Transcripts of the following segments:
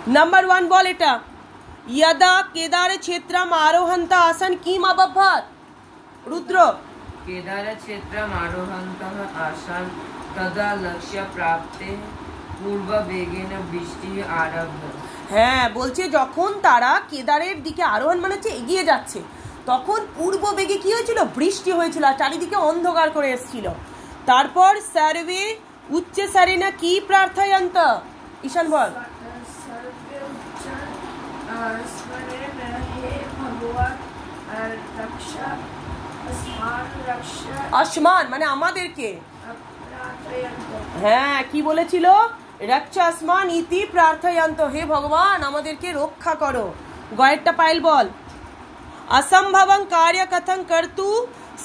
Number 1 বল এটা। यदा केदार क्षेत्रम आरोहंता आसन किम अबभत। रुद्र केदार क्षेत्रम आरोहन्तः आसन तदा लक्ष्य प्राप्ते पूर्व वेगेन বৃষ্টি আরব্ধ। হ্যাঁ বলছে যখন তারা কেদারের দিকে আরোহণ মানে হচ্ছে এগিয়ে যাচ্ছে তখন পূর্ব বেগে কি হয়েছিল, বৃষ্টি হয়েছিল আর চারিদিকে অন্ধকার করে এসেছিল। তারপর সার্ভে উচ্চ সারিনা কি প্রার্থয়ন্ত, ঈশান বল। আসমান মানে আমাদেরকে, হ্যাঁ কি বলেছিল, রক্ষা আসমান ইতি প্রার্থয়ন্ত, হে ভগবান আমাদেরকে রক্ষা করো। গয়েরটা পাইল বল। অসম্ভবং কার্য কথং কর্তু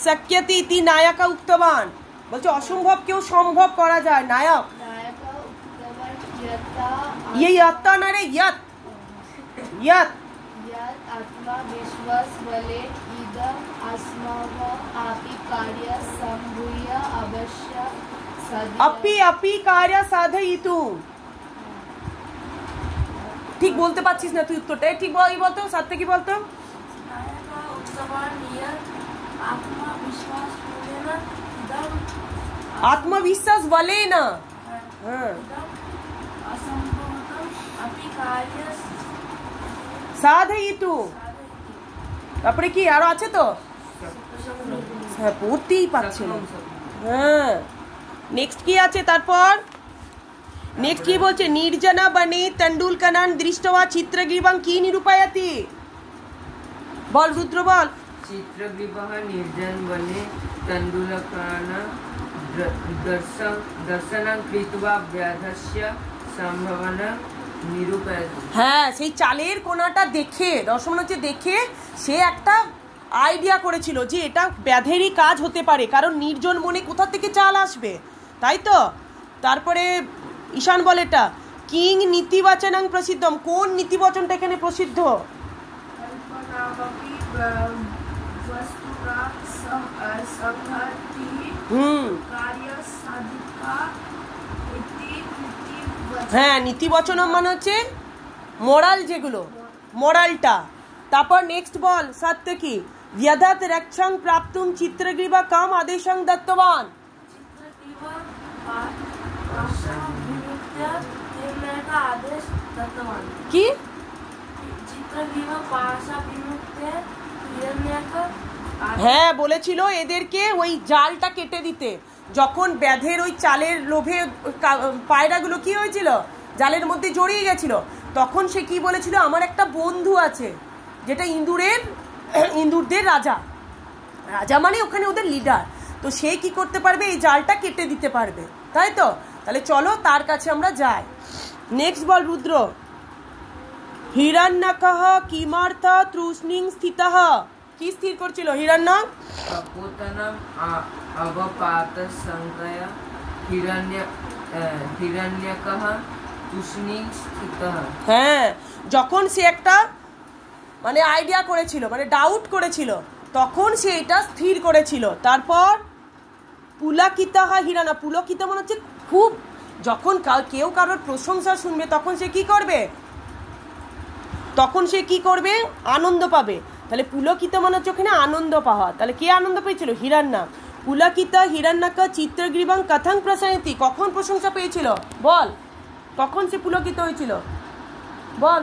শক্যতি ইতি নায়ক উক্তবান, বলছে অসম্ভব কেউ সম্ভব করা যায়। নায়ক ये यत्ता ना रे यत यत आत्मविश्वास बले इदं अस्माभ अपि कार्य संभूय अवश्य अपि अपि कार्य साधयितु। ঠিক বলতে পারছিস না তুই উত্তরটা, ঠিক বল, এই বলতো সাথে কি বলতো। আত্মবিশ্বাস বলে না, হ্যাঁ সাধয়িতু। তারপরে কি আরো আছে তো, হ্যাঁ পড়তেই পারছে না। হ্যাঁ নেক্সট কি আছে, তারপর নেক্সট কি বলছে, নির্জনা বনে তেন্ডুলকরন দৃষ্টবা চিত্রগ্রীবং কি নিরূপয়তি। বল রুদ্র বল। চিত্রগ্রীবঃ নির্জন বনে তেন্ডুলকরন দর্শনং কৃত্বা ব্যাধস্য সম্ভাবনা নিরূপয়তি। হ্যাঁ সেই চালের কোনাটা দেখে, দর্শন হচ্ছে দেখে সে একটা আইডিয়া করেছিল যে এটা ব্যাধেরই কাজ হতে পারে, কারণ নির্জন বনে কোথা থেকে চাল আসবে, তাই তো। তারপরে ঈশান বল এটা। কিং নীতিবচনং প্রসিদ্ধম, কোন নীতিবচনটা এখানে প্রসিদ্ধ। হ্যাঁ নীতিবচনম মানে হচ্ছে মোরাল, যেগুলো মোরালটা। তারপর নেক্সট বল সত্য কি। यदत रक्षं प्राप्तुं चित्रग्रीवा काम आदेशं दत्तवान। কি হ্যাঁ বলেছিল এদেরকে ওই জালটা কেটে দিতে, যখন ব্যাধের ওই চালের লোভে পায়রাগুলো কি হয়েছিল, জালের মধ্যে জড়িয়ে গেছিল, তখন সে কি বলেছিল, আমার একটা বন্ধু আছে যেটা ইন্দুরদের রাজা, রাজা মানে ওখানে ওদের লিডার, তো সে কি করতে পারবে, এই জালটা কেটে দিতে পারবে, তাই তো। তাহলে চলো তার কাছে আমরা যাই। নেক্সট বল রুদ্র। হিরণ্যকঃ কিমার্থ তৃষ্ণিং স্থিতঃ, কি স্থির করছিল হিরণ্যক। কপোতনম অবপাত সংকয় হিরণ্যকঃ তৃষ্ণিং স্থিতঃ। হ্যাঁ যখন সে একটা মানে আইডিয়া করেছিল, মানে ডাউট করেছিল, তখন সে এটা স্থির করেছিল। তারপর পুলকিতঃ হিরণ্য, পুলকিত মানে হচ্ছে খুব, যখন কেউ কারোর প্রশংসা শুনবে তখন সে কি করবে, তখন সে কি করবে, আনন্দ পাবে। তাহলে পুলকিত মানে হচ্ছে ওখানে আনন্দ পাওয়া। তাহলে কে আনন্দ পেয়েছিল, হিরণ্যক। পুলকিত হিরণ্যক চিত্রগ্রীবং কথং প্রশংসতি, কখন প্রশংসা পেয়েছিল বল, কখন সে পুলকিত হয়েছিল বল।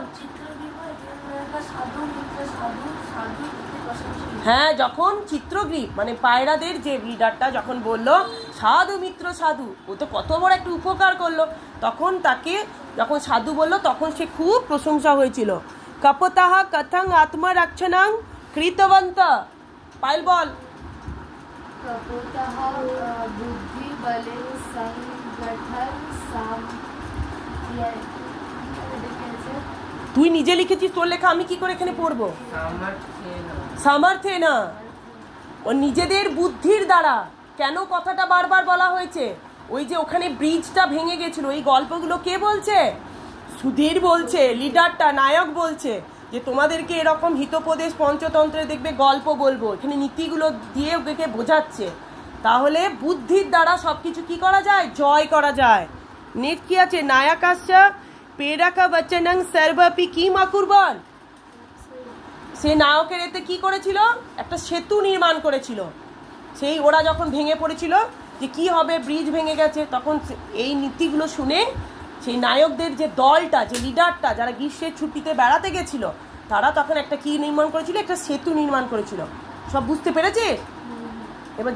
হ্যাঁ যখন চিত্রগ্রীব মানে পায়রাদের যে লিডারটা যখন বলল সাধু মিত্র সাধু, ও তো কত বড় একটা উপকার করলো, তখন তাকে যখন সাধু বললো তখন সে খুব প্রশংসা হয়েছিল। কপতাহ কথং আত্মরক্ষণং কৃতবন্ত, পাইল বল। কপতাহ বুদ্ধি বলে সংগঠন তুই নিজে লিখেছিস, তোর লেখা আমি কি করে এখানে পড়বো। সামর্থ্যে না, ও নিজেদের বুদ্ধির দ্বারা। কেন কথাটা বারবার বলা হয়েছে, ওই যে ওখানে ব্রিজটা ভেঙে গেছিল, এই গল্পগুলো কে বলছে, সুধীর বলছে, লিডারটা নায়ক বলছে যে তোমাদেরকে এরকম হিতোপদেশ পঞ্চতন্ত্রে দেখবে গল্প বলবো, এখানে নীতিগুলো দিয়ে ওদেরকে বোঝাচ্ছে। তাহলে বুদ্ধির দ্বারা সবকিছু কি করা যায়, জয় করা যায়। নেক্সট কি আছে, নায়কাস্য পেরাকা বচনং সর্বপি কি মাকুরবান, সে নায়কের এতে কি করেছিল, একটা সেতু নির্মাণ করেছিল। সেই ওরা যখন ভেঙে পড়েছিল যে কি হবে, ব্রিজ ভেঙে গেছে, তখন এই নীতিগুলো শুনে সেই নায়কদের যে দলটা, যে লিডারটা, যারা গ্রীষ্মের ছুটিতে বেড়াতে গেছিল, তারা তখন একটা কি নির্মাণ করেছিল, একটা সেতু নির্মাণ করেছিল। সব বুঝতে পেরেছিস? এবার